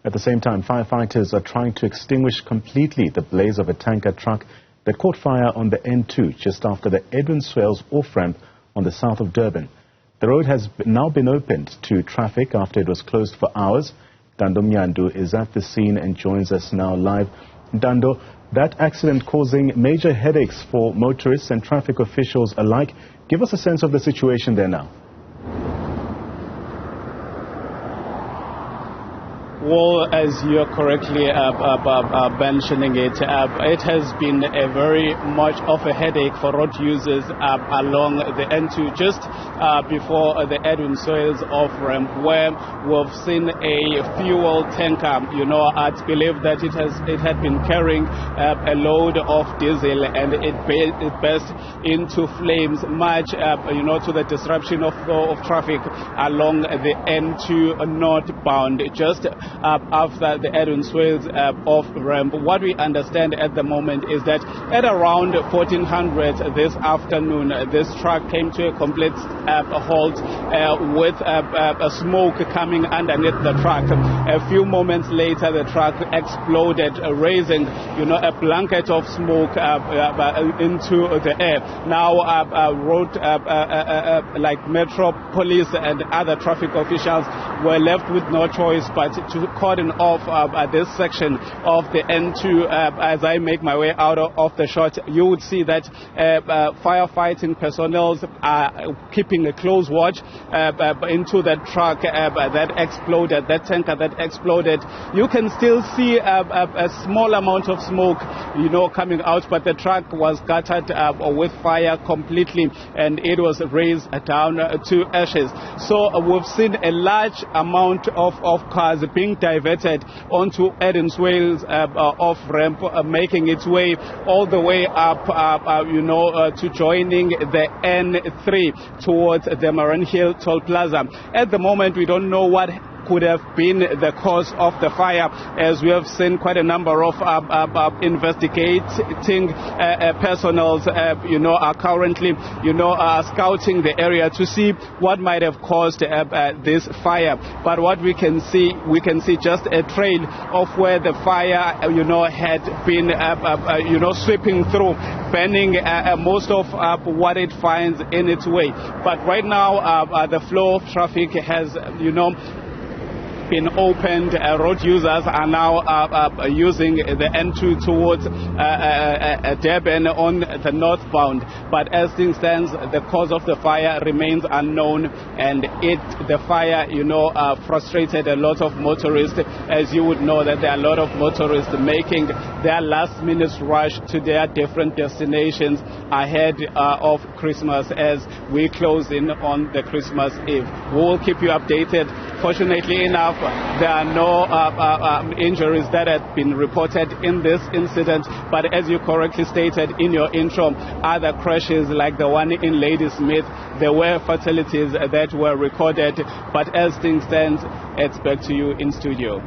At the same time, firefighters are trying to extinguish completely the blaze of a tanker truck that caught fire on the N2 just after the Edwin Swales off-ramp on the south of Durban. The road has now been opened to traffic after it was closed for hours. Ntando Mnyandu is at the scene and joins us now live. Ntando, that accident causing major headaches for motorists and traffic officials alike. Give us a sense of the situation there now. Well, as you're correctly mentioning it, it has been a very much of a headache for road users along the N2 just before the Edwin Swales off-ramp, where we've seen a fuel tanker. I believe that it had been carrying a load of diesel, and it burst into flames, much to the disruption of flow of traffic along the N2 northbound. Just after the Edwin Swales off-ramp. What we understand at the moment is that at around 1400 this afternoon, this truck came to a complete halt with smoke coming underneath the truck. A few moments later, the truck exploded, raising a blanket of smoke into the air. Now, road like Metro Police and other traffic officials were left with no choice but to cordon off this section of the N2. As I make my way out of the shot, you would see that firefighting personnel are keeping a close watch into that truck that exploded, that tanker that exploded. You can still see a small amount of smoke, coming out, but the truck was gutted with fire completely, and it was raised down to ashes. So we've seen a large amount of cars being diverted onto Edwin Swales off-ramp, making its way all the way up, to joining the N3 towards the Marine Hill Toll Plaza. At the moment, we don't know what could have been the cause of the fire, as we have seen quite a number of investigating personnel, are currently, scouting the area to see what might have caused this fire. But what we can see just a trail of where the fire, had been, sweeping through, burning most of what it finds in its way. But right now, the flow of traffic has, been opened. Road users are now using the N2 towards Durban on the northbound. But as things stand, the cause of the fire remains unknown, and the fire, frustrated a lot of motorists. As you would know, that there are a lot of motorists making their last-minute rush to their different destinations ahead of Christmas, as we close in on the Christmas Eve. We will keep you updated. Fortunately enough, there are no injuries that have been reported in this incident, but as you correctly stated in your intro, other crashes like the one in Ladysmith, there were fatalities that were recorded. But as things stand, it's back to you in studio.